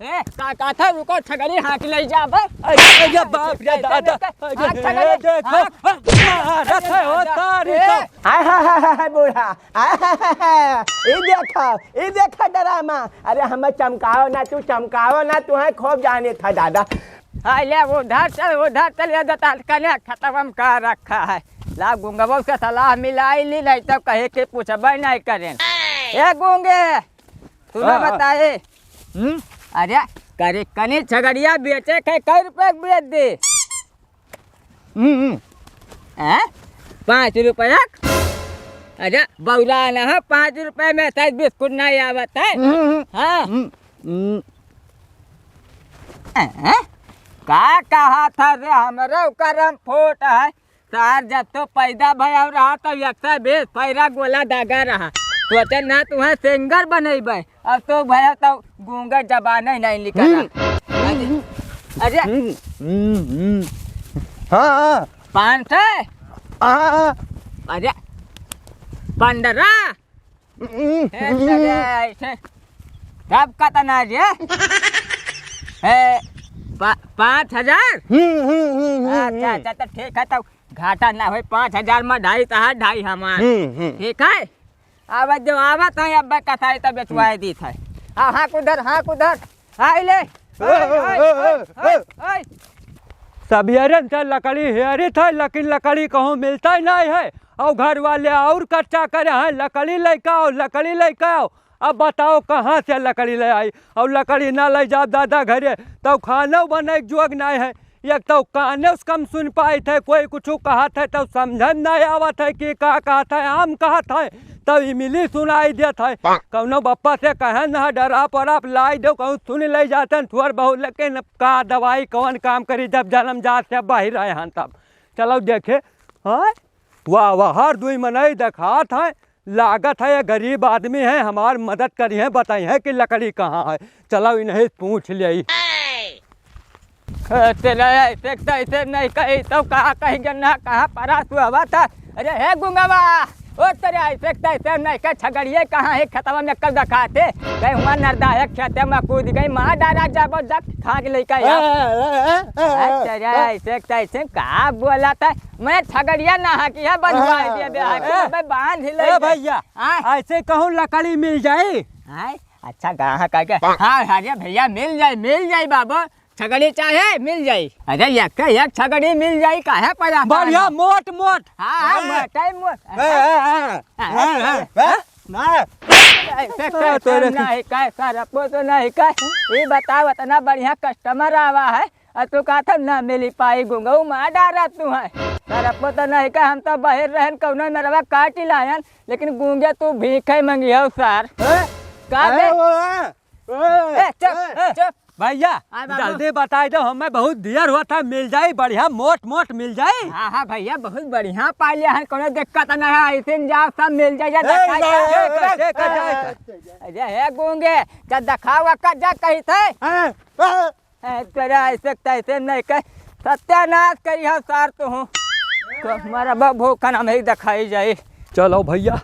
का था रुको छगड़ी हाँक ले जा बे। अरे बाप रे दादा देखो रथ हो तारी तो हाय बूढ़ा ये देखा ड्रामा। अरे हमें चमकाओ ना तू है खूब जाने था दादा। ले उधर चल ये दता कने खत्म कर रखा है। ला गुंगबो से सलाह मिलाई ली नहीं तो कहे के पूछबे नहीं करें। ए गुंगे तूने बताए अरे करे कनी छगड़िया बेचे के कई रुपए बेच दे? 5 रुपया। अरे बौला ना 5 रुपए में शायद बिस्कुट नहीं आवत है। का कहा था रे हमारा करम फोट है सार जब तो पैदा भया रहा तब अक्सर बेस पैरा गोला दागा रहा सोचे ना तुम्हें सिंगर बनेबे अब तो भया तो गूंगा जबान नहीं निकला। अरे हाँ 500 अरे 15 कब कतना रे 5,000। अच्छा तो ठीक है तो घाटा ना हो 5,000 में 2.5 हमार ठीक है। अब जो आवत है अब कसाई तो बेचवाए दी था। हाँ कुदर हाय ले सबियरन से लकड़ी हेरी था लेकिन लकड़ी कहूँ मिलता ही नहीं है और घर वाले और कच्चा करे हैं लकड़ी लेकर आओ। अब बताओ कहाँ से लकड़ी ले आई और लकड़ी ना ले जाओ दादा घरे तो खाना बने जोग नहीं है। एक तो काने कम सुन पाए थे कोई कुछ कहा था तो समझ नहीं आवत है कि का कहा था हम कहा था तब इमली सुनाई देत है। कौनो बप्पा से कहे ना डरा पराप लाई दो कहूँ सुन ले जाते थोड़ बहुत लेकिन का दवाई कौन काम करी जब जन्म जात से बाहर आए हैं तब चलो देखे। हाँ वाह हर 2 मनई देखा था लागत है ये गरीब आदमी है हमार मदद करी है बताई है कि लकड़ी कहाँ है चलो इन्हें पूछ ले। तेरा ऐसे नहीं कही तो कहा कहीं गन्ना कहाँ परास हुआ था। अरे है गुंगवा ओ तेरे ऐसे नहीं कह छगड़िए कहाँ है खतवा में कल दिखाते कहीं हुआ नरदायक खेते में कूद गई माँ डारा जब खा के लेकर ऐसे कहा बोला था मैं छगड़िया नहा की है बनवा बांध ले भैया ऐसे कहूँ लकड़ी मिल जाए। अच्छा कहा कह हाँ अरे भैया मिल जाए बाबू छगड़ी चाहे मिल जाई। अरे एक छगड़ी मिल जाई काहे पड़ा बढ़िया मोट हाँ मोट नहीं कह सरपो तो नहीं कह ये बताओ इतना बढ़िया कस्टमर आवा है और तू कहा था ना मिली पाई गुंगऊ माँ डारा तू है सरपो तो नहीं कह हम तो बाहर रहन कौनो मेरा काट लायन लेकिन गूंगे तू भीखे मंगियो सर चुप भैया जल्दी बताई दो हमें बहुत देर हुआ था मिल जाए बढ़िया मोट मिल जाए। हाँ भैया बहुत बढ़िया पा लिया है कोनो दिक्कत ना है ऐसे जाओ सब मिल जाए। अरे गूंगे जब दिखावा कर जा कही थे तेरा ऐसे नहीं कह सत्यानाश करी हो सार तो हूँ तो हमारा बबू का नाम ही दिखाई जाए। चलो भैया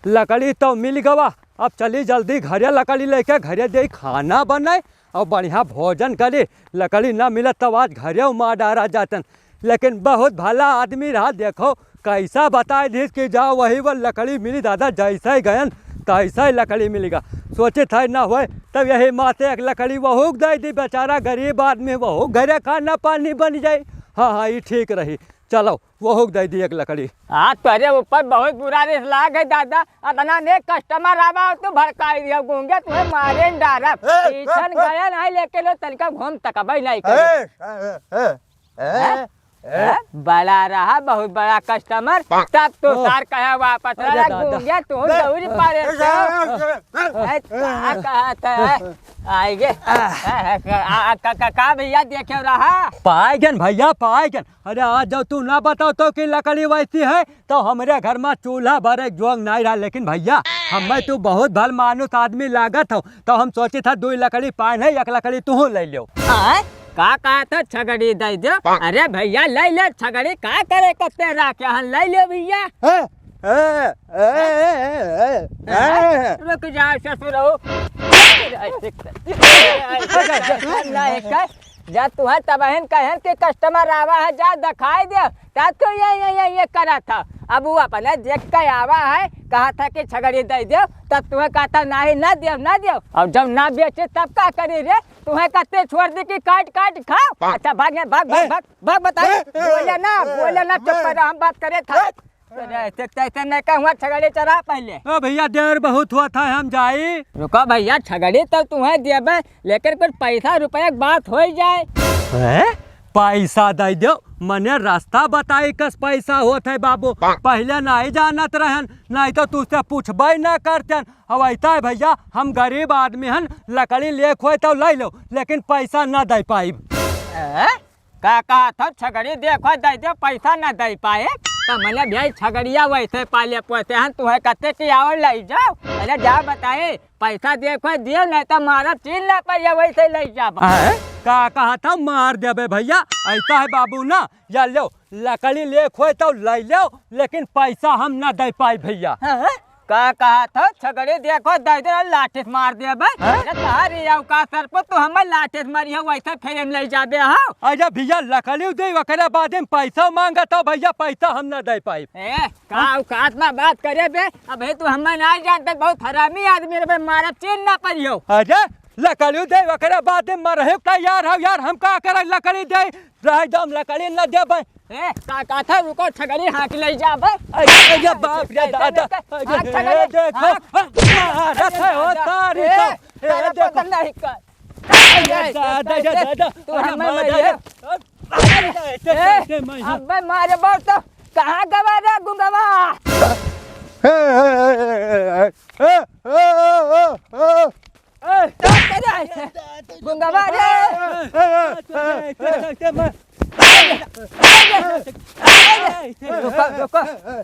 लकड़ी तो मिल गवा अब चली जल्दी घरे लकड़ी लेके घरे दे खाना बनाए और बढ़िया भोजन करे। लकड़ी ना मिलत तो आज घरे मार डारा जातन लेकिन बहुत भला आदमी रहा देखो कैसा बताए दी कि जाओ वही वो लकड़ी मिली दादा जैसा ही गयन तैसा ही लकड़ी मिलेगा सोचे था ना हुए तब यही माते एक लकड़ी वह दे दी बेचारा गरीब आदमी वह घरे खाना पानी बन जाए। हाँ ये ठीक रही चलो वो दे दी एक लकड़ी। हाँ तेरे ऊपर बहुत बुरा रिस लाग है दादा अतना ने कस्टमर आवा तो भड़काई दिया गूंगे तुम्हें मारे डारा पीछन गया नहीं लेके लो तरीका घूम तकबई नहीं करे बड़ा रहा बहुत बड़ा कस्टमर तब तो सार कहा वापस गूंगे तू दौड़ी पारे आएगे का भैया देखे रहा पाएगन भैया पाएगन। अरे आज जब तू ना बताओ तो कि लकड़ी वैसी है तो हमारे घर में चूल्हा भरे जोग नहीं रहा लेकिन भैया हमें तू बहुत भल मानुस आदमी लागत हो तो हम सोचे था 2 लकड़ी पाए है 1 लकड़ी तू ले लो। का कहा था छगड़ी दे दो। अरे भैया ले ले छगड़ी का करे कते रखे ले ले भैया रुक जाओ ससुरो जा तुहे तबहन कहन के कस्टमर आवा है जा दिखाई दे ता तो ये करा था अब वो अपने देख के आवा है कहा था कि छगड़ी दे दो तब तुम्हें कहता नहीं ना दियो अब जब ना बेचे तब क्या करी रे तुम्हें कहते छोड़ दी कि काट खाओ अच्छा भाग बताइए बोले ना चुप करो हम बात करे था नहीं कहूँगा छगड़ी चढ़ा पहले भैया देर बहुत हुआ था हम जाई रुको भैया छगड़ी तब तुम्हें देवे लेकिन कुछ पैसा रुपया की बात हो जाए पैसा दे दो मने रास्ता बताई कस पैसा होत है बाबू पहले नहीं जानत रहन नहीं तो तुझसे पूछबे न करतन अब ऐसा है भैया हम गरीब आदमी हन लकड़ी ले खोए तो ले लो लेकिन पैसा न दे पाई का कहा था छगड़ी देखो दे दो पैसा न दे पाए तो मैंने भाई छगड़िया वैसे पाले पोते हैं तुम्हें कहते कि आओ ले जाओ अरे जा बताए पैसा देखो दियो नहीं तो मारा चीन ना पर वैसे ले जा का कहा था मार देबे भैया ऐसा है बाबू ना या लो लकड़ी ले खोए तो ले लो लेकिन पैसा हम न दे पाई भैया का कहा था छगड़ी देखो दे दे लाठी मार देबे तारी औकात सर पर तो हम लाठी मारियो वैसे फेर ले जाबे हां अरे भैया लकड़ी दे वकरा बाद में पैसा मांगा तो भैया पैसा हम न दे पाई का औकात में बात करे बे अब तू हम नहीं जानते बहुत हरामी आदमी रे मारा चीन ना परियो अरे लकड़ी दे वकरा बाद में मरहे तैयार हो यार हम का करे लकड़ी दे रह दम लकड़ी न देबे का था रुको छगड़ी हाथ ले जाबे अरे बाप रे दादा देखो रथ हो तारी देखो नहीं कर दादा तू हमें मारे बहुत तो कहां गवा रे गुंगवा गुंगवा रे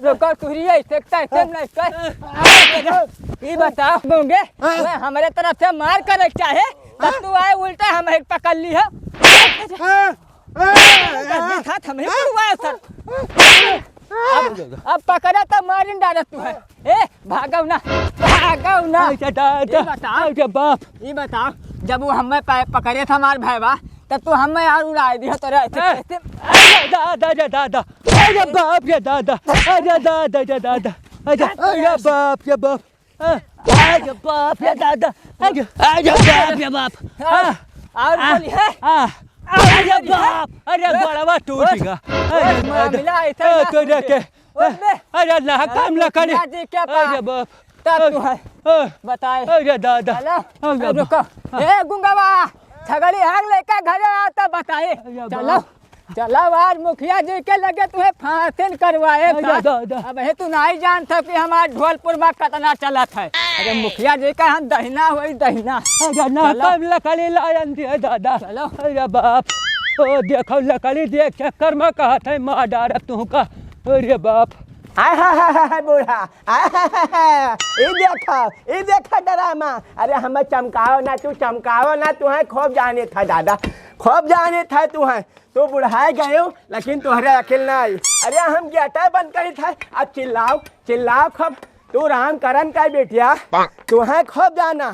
रुको तुरिये सकता नहीं कर ये बताओ गुंगे हमारे तरफ से मार कर चाहे तब तू आए उल्टा हम एक पकड़ ली है हमें सर अब पकड़ा तो मारिन डालत तू है भागव ना बाप ये बताओ जब वो हमें पकड़े था हमारे भैया तब तो हमें यार उड़ा दिया तो दादा दादा अरे बाप रे दादा अरे दादा दादा अरे बाप रे बाप अरे बाप रे दादा अरे बाप रे बाप और बोलिए अरे बाप अरे बड़वा टूट गया तो देखे अरे ना काम लकड़ी अरे बाप तब तू है बताए अरे दादा रुको गुंगवा छगड़ी हार लेकर घर आता बताए चलो आज मुखिया जी के लगे तुम्हें फांसी करवाए अब है तू नहीं जानता कि हमारे ढोलपुर में कितना चला था अरे मुखिया जी का हम दहिना हुई दहिना लकड़ी लायन दिए दादा चलो अरे बाप ओ देखो लकड़ी देख चक्कर में कहा था मार डार तू का अरे बाप बूढ़ा ये देखा डरामा अरे हमें चमकाओ ना तुम्हें खूब जाने था दादा खूब जाने था तुम्हें तो बुढ़ाए गए लेकिन तुम्हारे अकेल ना आई अरे हम गेटा बंद करी था अब चिल्लाओ खूब तू राम करन का बेटिया तुम्हें खूब जाना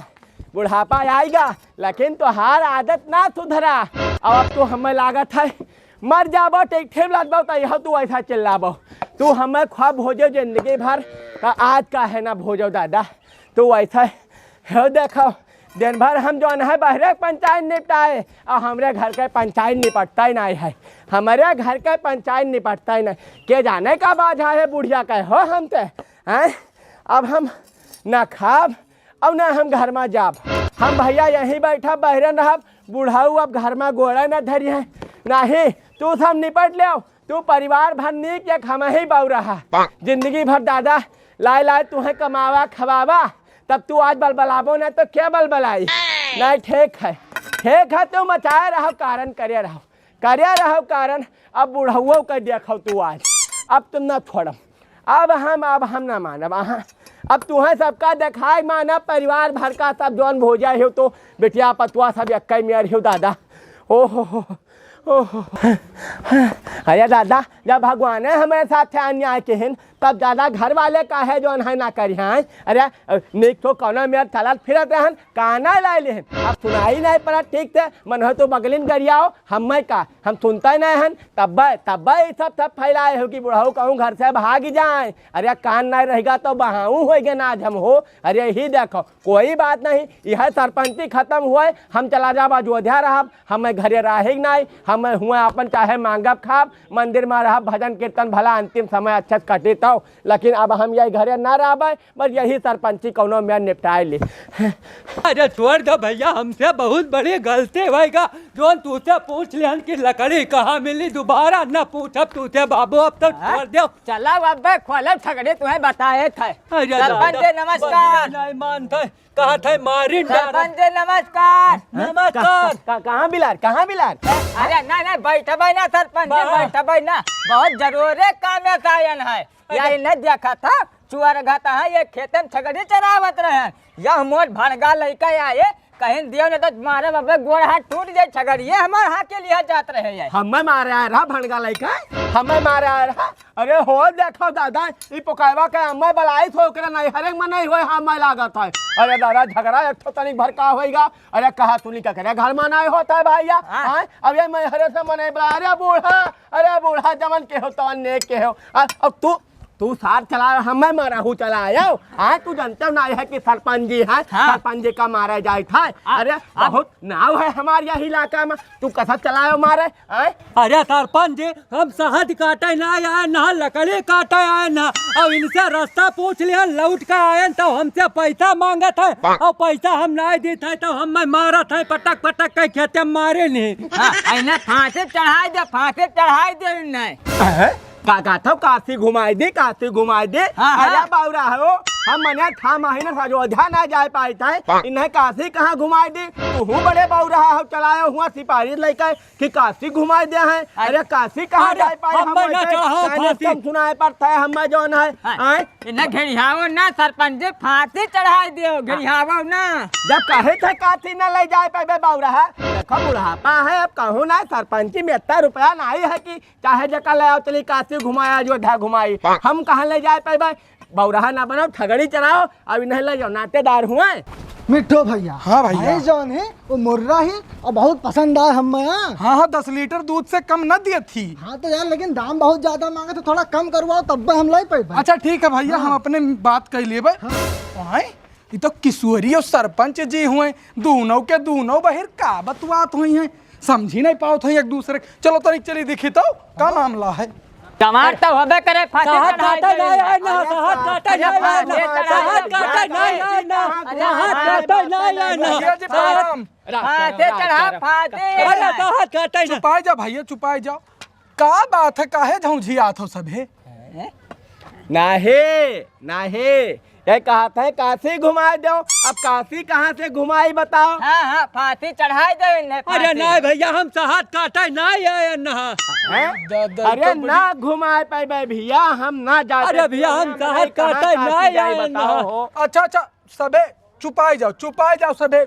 बुढ़ापा आएगा लेकिन तुहार आदत ना सुधरा अब तो हमें लागत है मर जाबो टेक लादबो तो यह तू ऐसा चिल्लाबो तू हमें ख्वाब भोजो जिंदगी भर का आज का है ना भोजो दादा तू ऐसा है देखो दिन भर हम जो है बहरे पंचायत निपटाए और हमारे घर के पंचायत निपटता ही नहीं है हमारे घर के पंचायत निपटता ही नहीं के जाने का बाजा है बुढ़िया का हो हम तो हैं अब हम ना खाब अब ना हम घर में जाब हम भैया यहीं बैठा बहरे रह बुढ़ाऊ अब घर में गोड़ा न धरी है नहीं तू सब निपट ले तू परिवार भर नीक एक हम ही बहु रहा जिंदगी भर दादा लाए तुम्हें कमावा खवावा तब तू आज बलबलाबो ना तो क्या बलबलाई नहीं ठीक है तू मचाए रहो कारण करे रहो कारण अब बुढ़ाऊ कर देखो तू आज अब तुम ना छोड़ो अब हम ना मानब अब तुम्हें सबका देखाए माना परिवार भर का सब जौन भोजा हो तो बेटिया पतुआ सब एक मेयर हो दादा अरे दादा जब भगवान हमारे साथ अन्याय के हैं तब ज्यादा घर वाले का है जो अन्याय ना करी हैं। अरे निक तो कौन मेरे चलत फिरत रहन काना ला ले अब सुनाई नहीं पड़ा ठीक से मन हो तो बगलिन गरियाओ हम का हम सुनते नहीं हन तब सब फैलाए हो कि बुढ़ाऊ कहूँ घर से भाग जाए। अरे कान नहीं रहेगा तो बहाऊ होगे ना आज हम हो। अरे ही देखो कोई बात नहीं यह सरपंची खत्म हुए हम चला जाब अयोध्या रहब हमें घरे रहे नहीं हम हुए अपन चाहे मांगब खाब मंदिर में रहब भजन कीर्तन भला अंतिम समय अच्छा कटे तो लेकिन अब हम यही घरे ना रहबे बस यही सरपंची कौनो में निपटाए ली। अरे छोड़ दो भैया हमसे बहुत बड़ी गलती होगा जो तुझसे पूछ लिहन कि लकड़ी कहाँ मिली दोबारा न पूछब तुझे बाबू अब तो छोड़ दो। चला अब खोलब झगड़े तुम्हें बताए थे। अरे सरपंच जी नमस्कार। नहीं मानते कहा था मारी सरपंच जी नमस्कार। नमस्कार। कहाँ बिलार अरे नहीं बैठबे ना सरपंच जी बैठबे ना बहुत जरूरी काम है सायन है यही नहीं देखा था चुअर घाता है ये खेतन छगड़ी चरावत रहे यह मोट भड़गा लड़का आए कहीं दियो ने तो मारे बाबे गोड़ हाथ टूट जाए छगड़िए हमारे हाथ के लिए जात रहे हैं हमें मारे आ रहा भड़गा लड़का हमें मारे आ रहा। अरे हो देखो दादा ये पोकावा के हमें बलाई थो नहीं हर एक में नहीं हुए हमें लागत है। अरे दादा झगड़ा एक तो तनिक भड़का होएगा। अरे कहा तू क्या करे घर में नहीं होता है भैया अब ये मैं हरे से मने बड़ा अरे बूढ़ा जमन के हो तो नेक के हो अब तू सार चला हमें मारा हूँ चलायो आज तू जानते ना है कि सरपंच जी है। सरपंच जी का मारा जाए था। अरे बहुत नाव है हमारे यही इलाका में तू कैसा चलायो मारे। अरे सरपंच जी हम शहद काटे ना आए ना लकड़ी काटे आए ना अब इनसे रास्ता पूछ लिया लौट कर आए तो हमसे पैसा मांगा था और पैसा हम नहीं दी थे तो हम मारा था पटक कह खेते मारे नहीं फांसी चढ़ाई दे नहीं का था काशी घुमाई दे अरे बावरा हो हम मने था महीने से अयोध्या ना जा पाए थे इन्हें काशी कहाँ घुमाई दे तू बड़े बावरा हो चलाया हुआ सिपाही लेकर कि काशी घुमाई दे हैं। अरे काशी कहाँ जा पाए हम सुनाए पड़ता है हमें जो है इन्हें घेरियाओ ना सरपंच जी फांसी चढ़ाई दियो घेरियाओ ना जब कहे थे काशी न ले जाए पाए बावरा है देखो बुढ़ापा है अब कहूँ ना सरपंची में इतना रुपया नहीं है कि चाहे जगह ले आओ चली काशी घुमाया अयोध्या घुमाई हम कहाँ ले जाए पाए बौराहा ना बनाओ ठगड़ी चलाओ अब इन्हें ले जाओ नातेदार हुए मिठो भैया। हाँ भैया भाई जौन है वो मुर्रा है और बहुत पसंद आया हमें। हाँ 10 लीटर दूध से कम न दिए थी। हाँ तो यार लेकिन दाम बहुत ज्यादा मांगे तो थोड़ा कम करवाओ तब हम लाई पाए। अच्छा ठीक है भैया हम अपने बात कर लिए ये तो किशोरी और सरपंच जी हुए दोनों के दोनों बहिर का बतवात हुई है समझी नहीं पाओ थे एक दूसरे। चलो तो चली दिखी तो क्या मामला है टमाटर तो होबे करे फांसी काटा नहीं आए ना शहद काटा नहीं आए ना शहद काटा नहीं आए ना शहद काटा नहीं आए ना फांसी चढ़ा फांसी अरे शहद काटा नहीं चुपाए जा भैया चुपाए जाओ का बात है काहे झौझी आत हो सब है नहीं ये कहा था काशी घुमा दो अब काशी कहाँ से घुमाई बताओ। हाँ फांसी चढ़ाई दे। अरे नहीं भैया हम शहद काटे नहीं आए ना अरे ना घुमाए पाए भैया हम ना जाते। अरे भैया हम शहद काटे नहीं आए ना। अच्छा सबे चुपाए जाओ सबे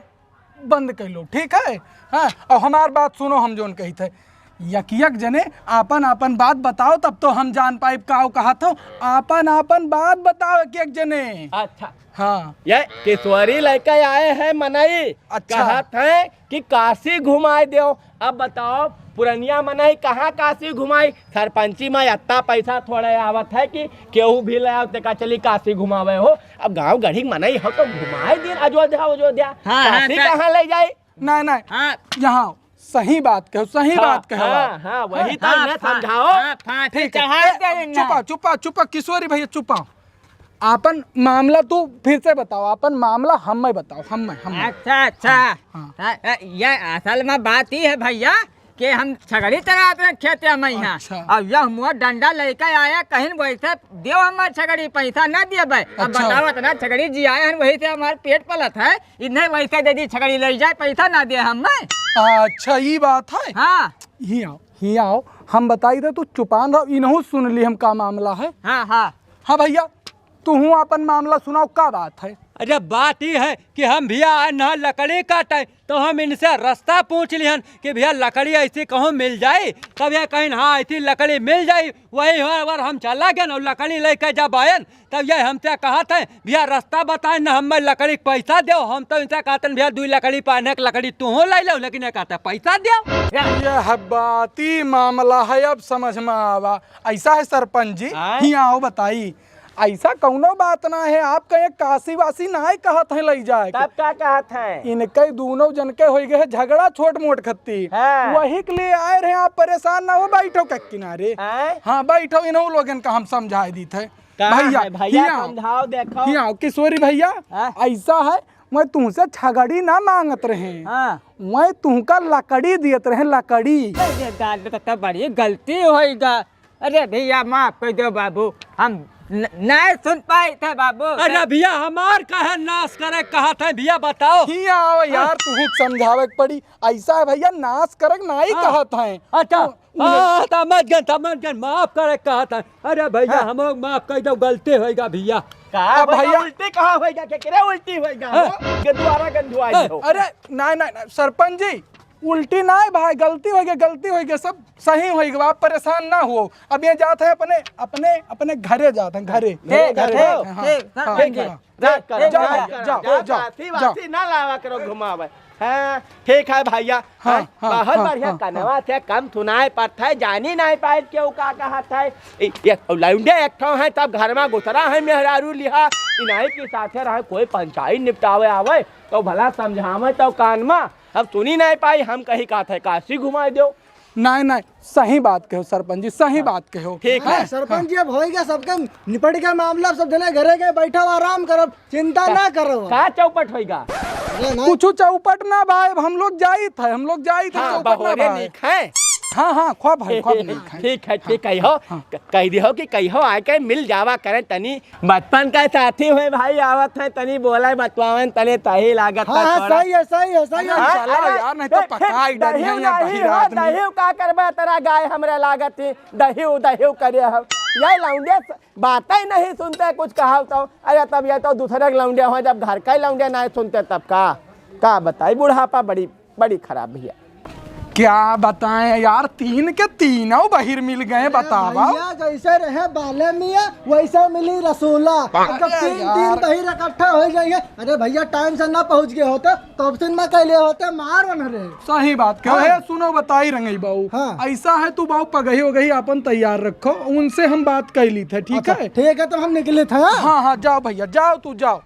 बंद कर लो ठीक है। हाँ और हमार बात सुनो हम जोन कही थे यक जने आपन बात बताओ तब तो हम जान पाए का कहा था आपन बात बताओ एक जने। अच्छा हाँ ये किशोरी लड़के आए हैं मनई। अच्छा कहा था कि काशी घुमाए दो अब बताओ पुरनिया मनई कहाँ काशी घुमाई सरपंची में इतना पैसा थोड़ा आवत है कि केहू भी ले आओ का चली काशी घुमावे हो। अब गाँव गढ़ी मनई हो तो घुमाए दिन अयोध्या काशी कहाँ ले जाए। नहीं यहाँ सही बात कहो हाँ वही तो मैं समझाओ। ठीक है चुपा किशोरी भैया चुपा आपन मामला तू फिर से बताओ आपन मामला हमें बताओ हम अच्छा ये असल में बात ही है भैया कि हम छगड़ी चढ़ाते हैं खेते में यहाँ। अच्छा। अब यह मुँह डंडा लेकर आया कहीं वैसे देव हमारे छगड़ी पैसा न दिए भाई। अब बताओ ना छगड़ी जी आए हैं वही से हमारे पेट पलत है इन्हें वैसे दे दी छगड़ी ले जाए पैसा ना दिए हमें। अच्छा ये बात है। हाँ ही आओ हम बताई दे तू चुपान रहो इनहू सुन ली हम का मामला है। हाँ भैया तू हूँ अपन मामला सुनाओ का बात है। अरे बात ये है कि हम भैया आए ना लकड़ी काटे तो हम इनसे रास्ता पूछ लिहन कि भैया लकड़ी ऐसी कहूँ मिल जाए। तब ये कहीं हाँ ऐसी लकड़ी मिल जाए, वही बार हम चला गए और लकड़ी लेकर जब आयन तब ये हमसे कहा था भैया रास्ता बताए ना हमें लकड़ी पैसा दो। हम तो इनसे कहते भैया 2 लकड़ी पाने की लकड़ी तू ले लो, लेकिन ये कहते पैसा दो। यह बाती मामला है, अब समझ में आवा। ऐसा है सरपंच जी, आय? ही आओ बताई ऐसा कौनो बात ना है। आप कहे काशी वासी ना ही कहत है ले जाए के। तब क्या कहत है? इनके दोनों जन के हो गए झगड़ा छोट मोट खत्ती, हाँ। वही के लिए आए रहे। आप परेशान ना हो, बैठो के किनारे। आय? हाँ बैठो, इन्हों लोगन का हम समझाए दी थे। भैया ही आओ, समझाओ देखो। ही आओ किशोरी भैया, हाँ। ऐसा है मैं तुमसे छगड़ी ना मांगत रहे, हाँ मैं तुमका लकड़ी दियत रहे, लकड़ी। अरे दादा तो बड़ी गलती होएगा। अरे भैया माफ कर दो बाबू, हम नहीं सुन पाए थे बाबू। अरे भैया हमार कहे नाश करे कहा था भैया बताओ। ही आओ यार, तू समझावे के पड़ी। ऐसा है भैया नाश करक ना ही कहत है। अच्छा समझ गए माफ करे कहा था। अरे भैया हम माफ कर दो, गलती होएगा भैया। कहा भैया- भैया उल्टी कहा होएगा के करे उल्टी होएगा हो? गंदुआरा गंदुआ हो। अरे नहीं सरपंच जी, उल्टी ना है भाई, गलती हो गई, सब सही हो गया। आप परेशान ना हो। अब ये जाते हैं अपने घरे जाते हैं, घरे ठीक, घरे ठीक, जाते हैं, हाँ, ठीक, हाँ, सरपंच जी। हाँ। रात करो, जाओ, रात जाओ, करो। जाओ, बाती जाओ। बाती ना लावा करो घुमावे। हाँ ठीक है भैया। हाँ, हाँ, हाँ, बहुत हाँ, बढ़िया हाँ, कनवा थे, कम सुनाए पड़ता है, जानी नहीं पाए क्यों का कहा था। ये लौंडे एक ठो है तब घर में गुसरा है मेहरारू लिहा इनाई के साथे रहे, कोई पंचायत निपटावे आवे तो भला समझावे तो कान में। अब सुनी नहीं पाई, हम कहीं का थे काशी घुमा दो। नहीं सही बात कहो सरपंच जी, सही बात कहो। ठीक है। हाँ, सरपंच जी अब होएगा सबके निपट के मामला, सब जने घरे के बैठो आराम करो, चिंता ना करो। का चौपट होएगा? अरे नहीं, कुछ चौपट ना भाई, हम लोग जाई थे हाँ चौपट ना बहोरे भाई। निक है। हाँ खूब है नीक है। ठीक है ठीक है हो, कह दिहो कि कहियो आके मिल जावा करें तनी। बचपन का साथी हुए भाई, आवत है तनी बोला बतवावन तने तही लागत हाँ हाँ सही है सही है सही है। हाँ, चलो यार, नहीं तो पकाई डरी है यहाँ बहिर आदमी। दही का करबे तेरा गाय हमरे लागत ही दही करे हम। ये लौंडे बातें ही नहीं सुनते, कुछ कहा तो अरे तब ये तो दूसरे लौंडे हो, जब घर का लौंडे नहीं सुनते तब का बताई। बुढ़ापा बड़ी खराब भैया। क्या बताएं यार, 3 के तीनों बहिर मिल गए, बतावा। भैया जैसे रहे बाले मियाँ वैसे मिली रसूला। जब तीन बहिर इकट्ठा हो जाएंगे, अरे भैया टाइम से ना पहुँच गए होते तो दिन में कैले होते मार बन रहे। सही बात कहो। है सुनो बताई रंगई बाबू, हाँ। ऐसा है तू बाबू पगही हो गई, अपन तैयार रखो, उनसे हम बात कर ली थे। ठीक है ठीक है तो हम निकले थे। हाँ जाओ भैया, जाओ तू जाओ।